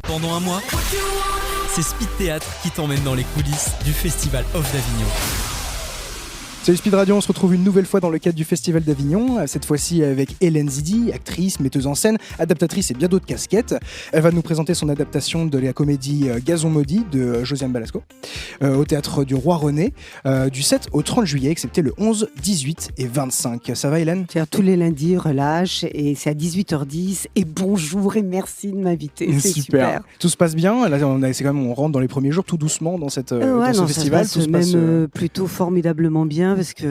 Pendant un mois, c'est Speed Théâtre qui t'emmène dans les coulisses du Festival Off d'Avignon. Salut Speed Radio, on se retrouve une nouvelle fois dans le cadre du Festival d'Avignon, cette fois-ci avec Hélène Zidi, actrice, metteuse en scène, adaptatrice et bien d'autres casquettes. Elle va nous présenter son adaptation de la comédie Gazon Maudit de Josiane Balasco au Théâtre du Roi René du 7 au 30 juillet, excepté le 11, 18 et 25. Ça va Hélène ? Tous les lundis, relâche, et c'est à 18h10. Et bonjour et merci de m'inviter, c'est super. Tout se passe bien, là on rentre dans les premiers jours tout doucement dans, ce festival. Ça se passe plutôt formidablement bien, parce qu'il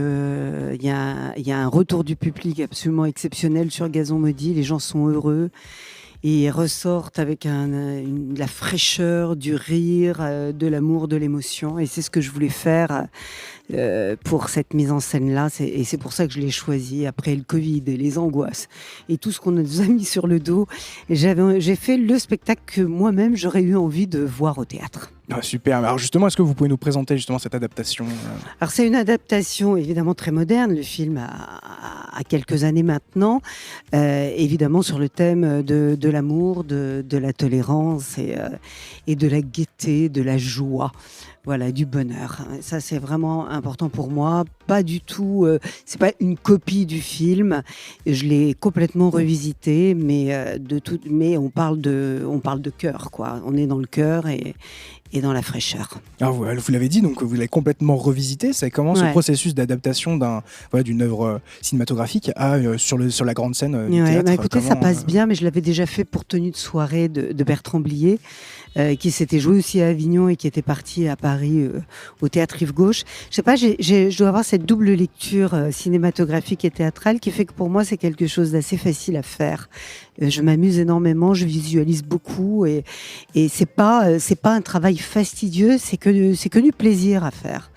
y a un retour du public absolument exceptionnel sur Gazon Maudit. Les gens sont heureux et ils ressortent avec la fraîcheur, du rire, de l'amour, de l'émotion. Et c'est ce que je voulais faire pour cette mise en scène-là. Et c'est pour ça que je l'ai choisi, après le Covid et les angoisses et tout ce qu'on nous a mis sur le dos. J'ai fait le spectacle que moi-même j'aurais eu envie de voir au théâtre. Ah, super. Alors justement, est-ce que vous pouvez nous présenter justement cette adaptation ? Alors c'est une adaptation évidemment très moderne. Le film a quelques années maintenant, évidemment sur le thème de l'amour, de la tolérance et de la gaieté, de la joie. Voilà, du bonheur. Ça, c'est vraiment important pour moi. Pas du tout, c'est pas une copie du film. Je l'ai complètement revisité, mais on parle de cœur, quoi. On est dans le cœur et dans la fraîcheur. Alors vous l'avez dit, donc vous l'avez complètement revisité. C'est comment ce processus d'adaptation d'une œuvre cinématographique sur la grande scène du théâtre. Écoutez, ça passe bien, mais je l'avais déjà fait pour Tenue de soirée de Bertrand Blier, qui s'était joué aussi à Avignon et qui était parti à Paris au Théâtre Rive Gauche. Je sais pas, je dois avoir cette double lecture cinématographique et théâtrale qui fait que pour moi c'est quelque chose d'assez facile à faire. Je m'amuse énormément, je visualise beaucoup et c'est pas un travail fastidieux, c'est que du plaisir à faire.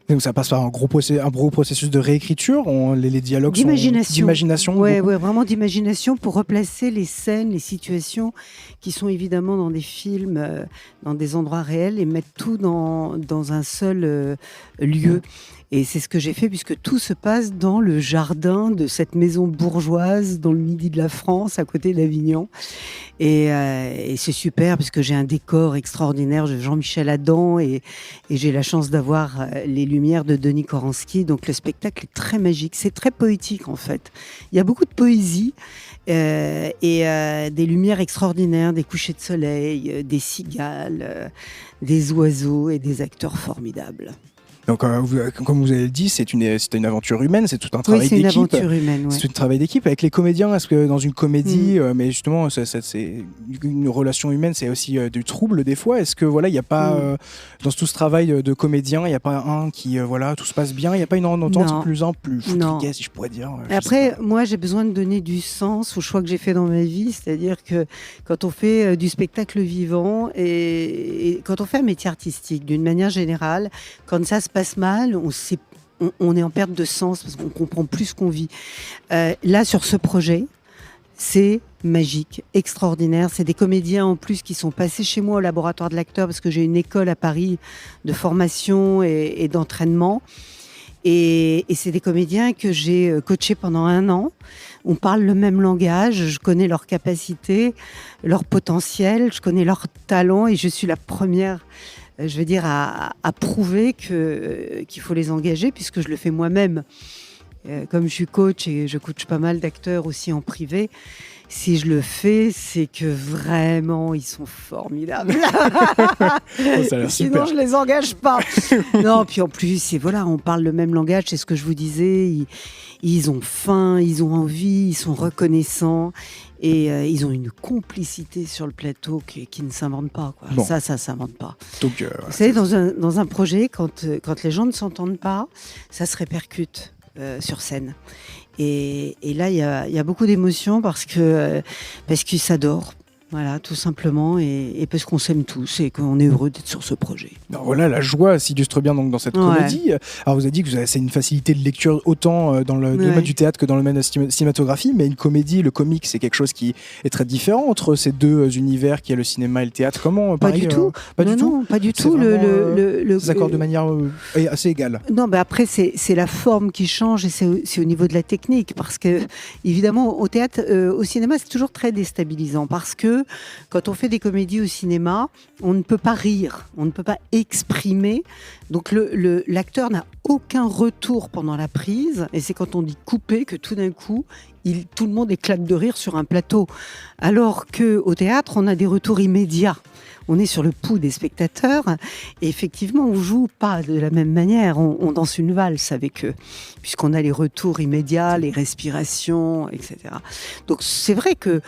Donc ça passe par un gros processus de réécriture, les dialogues d'imagination. Ouais, vraiment d'imagination pour replacer les scènes, les situations qui sont évidemment dans des films, dans des endroits réels et mettre tout dans un seul lieu. Et c'est ce que j'ai fait puisque tout se passe dans le jardin de cette maison bourgeoise dans le midi de la France, à côté d'Avignon. Et c'est super parce que j'ai un décor extraordinaire de Jean-Michel Adam et j'ai la chance d'avoir les lumières de Denis Koranski. Donc le spectacle est très magique, c'est très poétique en fait. Il y a beaucoup de poésie et des lumières extraordinaires, des couchers de soleil, des cigales, des oiseaux et des acteurs formidables. Donc, comme vous avez dit, c'est une aventure humaine, c'est tout un travail d'équipe. Oui, c'est une aventure humaine, ouais. C'est un travail d'équipe avec les comédiens. Est-ce que dans une comédie, mais justement, c'est une relation humaine, c'est aussi du trouble des fois. Est-ce que il n'y a pas dans tout ce travail de comédien, il n'y a pas un qui tout se passe bien, il n'y a pas une entente plus fliquée, si je pourrais dire. Après, moi, j'ai besoin de donner du sens au choix que j'ai fait dans ma vie, c'est-à-dire que quand on fait du spectacle vivant et quand on fait un métier artistique, d'une manière générale, quand ça se passe mal, on est en perte de sens parce qu'on comprend plus ce qu'on vit. Là, sur ce projet, c'est magique, extraordinaire. C'est des comédiens en plus qui sont passés chez moi au laboratoire de l'acteur parce que j'ai une école à Paris de formation et d'entraînement. Et c'est des comédiens que j'ai coachés pendant 1 an. On parle le même langage, je connais leurs capacités, leur potentiel, je connais leurs talents et je suis la première à prouver qu'il faut les engager puisque je le fais moi-même. Comme je suis coach et je coach pas mal d'acteurs aussi en privé, si je le fais, c'est que vraiment, ils sont formidables. Ça a l'air Sinon, super. je les engage pas. Non, puis en plus, on parle le même langage, c'est ce que je vous disais. Ils ont faim, ils ont envie, ils sont reconnaissants. Et ils ont une complicité sur le plateau qui ne s'invente pas, quoi. Bon. Ça s'invente pas. Donc, vous savez, dans un projet, quand les gens ne s'entendent pas, ça se répercute sur scène. Et là, il y a beaucoup d'émotions parce qu'ils s'adorent. Voilà, tout simplement, et parce qu'on s'aime tous et qu'on est heureux d'être sur ce projet. Alors voilà, la joie s'illustre bien donc dans cette comédie. Alors vous avez dit que c'est une facilité de lecture autant dans le domaine du théâtre que dans le domaine de la cinématographie, mais une comédie, le comique, c'est quelque chose qui est très différent entre ces deux univers qui est le cinéma et le théâtre. Comment Pas du tout. Pas du tout. Ça s'accorde de manière assez égale. Non, après c'est la forme qui change et c'est au niveau de la technique parce que évidemment au théâtre, au cinéma, c'est toujours très déstabilisant parce que que quand on fait des comédies au cinéma, on ne peut pas rire, on ne peut pas exprimer. Donc l'acteur n'a aucun retour pendant la prise. Et c'est quand on dit couper que tout d'un coup, tout le monde éclate de rire sur un plateau. Alors qu'au théâtre, on a des retours immédiats. On est sur le pouls des spectateurs et effectivement, on joue pas de la même manière. On danse une valse avec eux, puisqu'on a les retours immédiats, les respirations, etc. Donc c'est vrai que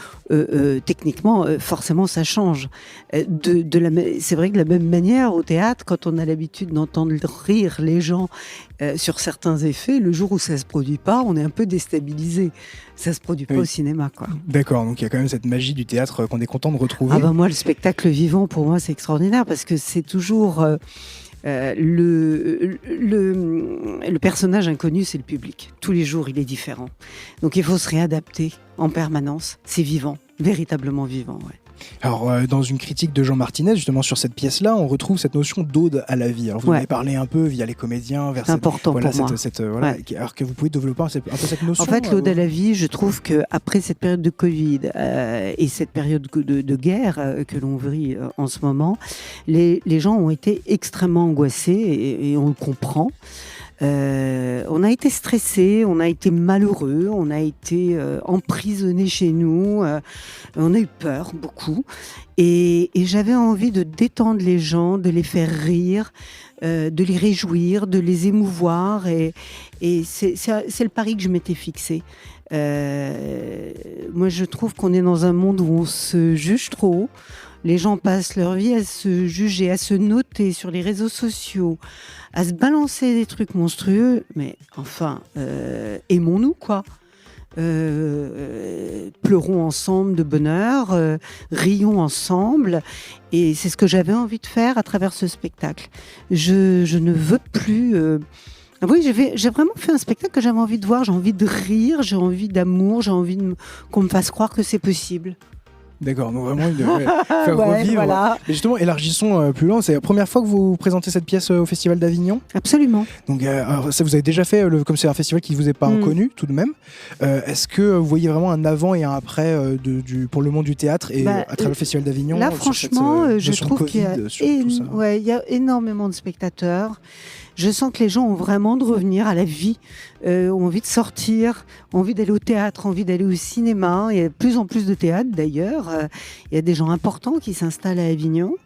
techniquement, forcément, ça change. C'est vrai que de la même manière, au théâtre, quand on a l'habitude d'entendre rire les gens sur certains effets, le jour où ça se produit pas, on est un peu déstabilisé. Ça se produit pas au cinéma, quoi. D'accord, donc il y a quand même cette magie du théâtre qu'on est content de retrouver. Ah ben moi, le spectacle vivant, pour moi, c'est extraordinaire parce que c'est toujours le personnage inconnu, c'est le public. Tous les jours, il est différent. Donc il faut se réadapter en permanence. C'est vivant, véritablement vivant, ouais. Alors, dans une critique de Jean Martinez, justement, sur cette pièce-là, on retrouve cette notion d'ode à la vie. Alors, vous en avez parlé un peu via les comédiens. C'est important pour moi. Alors que vous pouvez développer un peu cette notion. En fait, l'ode à la vie, je trouve qu'après cette période de Covid et cette période de guerre que l'on vit en ce moment, les gens ont été extrêmement angoissés et on le comprend. On a été stressés, on a été malheureux, on a été emprisonnés chez nous, on a eu peur beaucoup et j'avais envie de détendre les gens, de les faire rire, de les réjouir, de les émouvoir et c'est le pari que je m'étais fixé. Moi je trouve qu'on est dans un monde où on se juge trop haut. Les gens passent leur vie à se juger, à se noter sur les réseaux sociaux, à se balancer des trucs monstrueux. Mais enfin, aimons-nous, quoi. Pleurons ensemble de bonheur, rions ensemble. Et c'est ce que j'avais envie de faire à travers ce spectacle. Je ne veux plus... Oui, j'ai vraiment fait un spectacle que j'avais envie de voir. J'ai envie de rire, j'ai envie d'amour, j'ai envie qu'on me fasse croire que c'est possible. D'accord, donc vraiment il devrait faire revivre. Voilà. Mais justement, élargissons plus loin. C'est la première fois que vous présentez cette pièce au Festival d'Avignon ? Absolument. Donc, alors, ça vous avez déjà fait, comme c'est un festival qui ne vous est pas inconnu tout de même. Est-ce que vous voyez vraiment un avant et un après pour le monde du théâtre et à travers le Festival d'Avignon ? Là, franchement, je trouve qu'il y a énormément de spectateurs. Je sens que les gens ont vraiment envie de revenir à la vie, ont envie de sortir, ont envie d'aller au théâtre, ont envie d'aller au cinéma. Il y a de plus en plus de théâtres d'ailleurs. Il y a des gens importants qui s'installent à Avignon.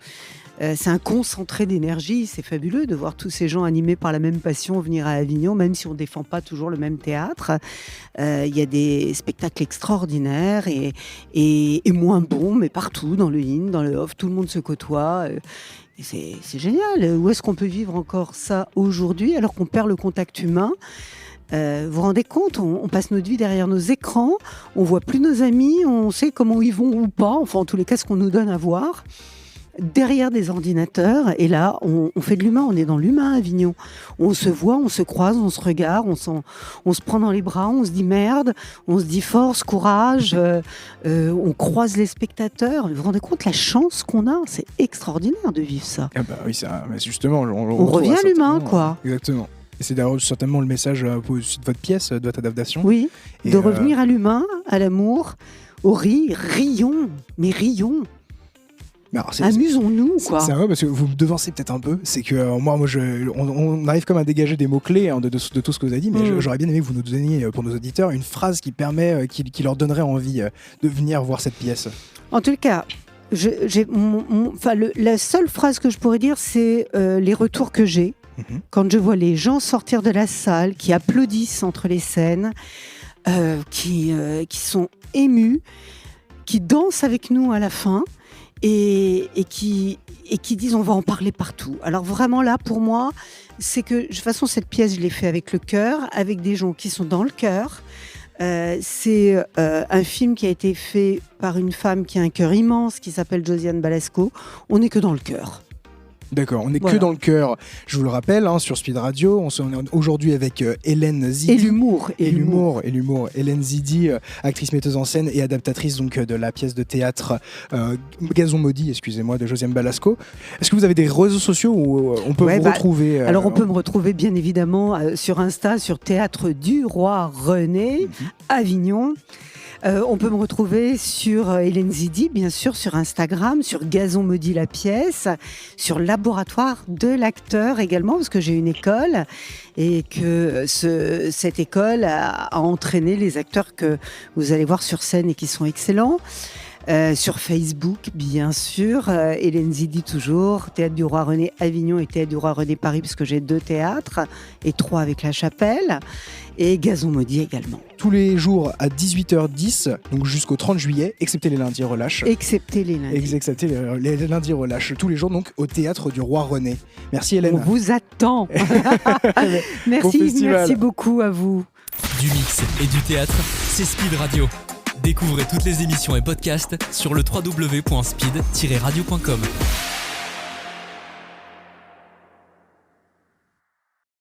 C'est un concentré d'énergie, c'est fabuleux de voir tous ces gens animés par la même passion venir à Avignon, même si on ne défend pas toujours le même théâtre. Il y a des spectacles extraordinaires et moins bons, mais partout, dans le in, dans le off, tout le monde se côtoie. C'est génial. Où est-ce qu'on peut vivre encore ça aujourd'hui alors qu'on perd le contact humain ? Vous vous rendez compte, on passe notre vie derrière nos écrans, on voit plus nos amis, on sait comment ils vont ou pas, enfin en tous les cas ce qu'on nous donne à voir, derrière des ordinateurs. Et là, on fait de l'humain, on est dans l'humain à Avignon. On se voit, on se croise, on se regarde, on se prend dans les bras, on se dit merde, on se dit force, courage, on croise les spectateurs. Vous vous rendez compte la chance qu'on a ? C'est extraordinaire de vivre ça. Ah bah oui, justement, on revient à l'humain, quoi. Exactement. Et c'est d'ailleurs certainement le message de votre pièce, de votre adaptation. Oui, de revenir à l'humain, à l'amour, au rire, rions, mais rions. Amusons-nous, quoi. C'est vrai parce que vous me devancez peut-être un peu. C'est que on arrive comme à dégager des mots-clés de tout ce que vous avez dit, mais j'aurais bien aimé que vous nous donniez, pour nos auditeurs, une phrase qui leur donnerait envie de venir voir cette pièce. En tout cas, la seule phrase que je pourrais dire, c'est les retours que j'ai. Quand je vois les gens sortir de la salle, qui applaudissent entre les scènes, qui sont émus, qui dansent avec nous à la fin et qui disent on va en parler partout. Alors vraiment là, pour moi, c'est que de toute façon cette pièce, je l'ai fait avec le cœur, avec des gens qui sont dans le cœur. C'est un film qui a été fait par une femme qui a un cœur immense, qui s'appelle Josiane Balasco. On n'est que dans le cœur. D'accord, on n'est que dans le cœur. Je vous le rappelle, sur Speed Radio, on est aujourd'hui avec Hélène Zidi. Et l'humour. Hélène Zidi, actrice, metteuse en scène et adaptatrice donc, de la pièce de théâtre Gazon Maudit, de Josiane Balasco. Est-ce que vous avez des réseaux sociaux où on peut vous retrouver Alors on peut me retrouver bien évidemment sur Insta, sur Théâtre du Roi René, Avignon. On peut me retrouver sur Hélène Zidi, bien sûr, sur Instagram, sur Gazon Maudit la pièce, sur Laboratoire de l'acteur également, parce que j'ai une école et que cette école a entraîné les acteurs que vous allez voir sur scène et qui sont excellents. Sur Facebook, bien sûr, Hélène Zidi toujours, Théâtre du Roi René Avignon et Théâtre du Roi René Paris, parce que j'ai 2 théâtres et 3 avec la Chapelle, et Gazon Maudit également. Tous les jours à 18h10, donc jusqu'au 30 juillet, excepté les lundis relâches. Excepté les lundis. Excepté les lundis relâches, tous les jours donc au Théâtre du Roi René. Merci Hélène. On vous attend. Merci beaucoup à vous. Du mix et du théâtre, c'est Speed Radio. Découvrez toutes les émissions et podcasts sur le www.speed-radio.com.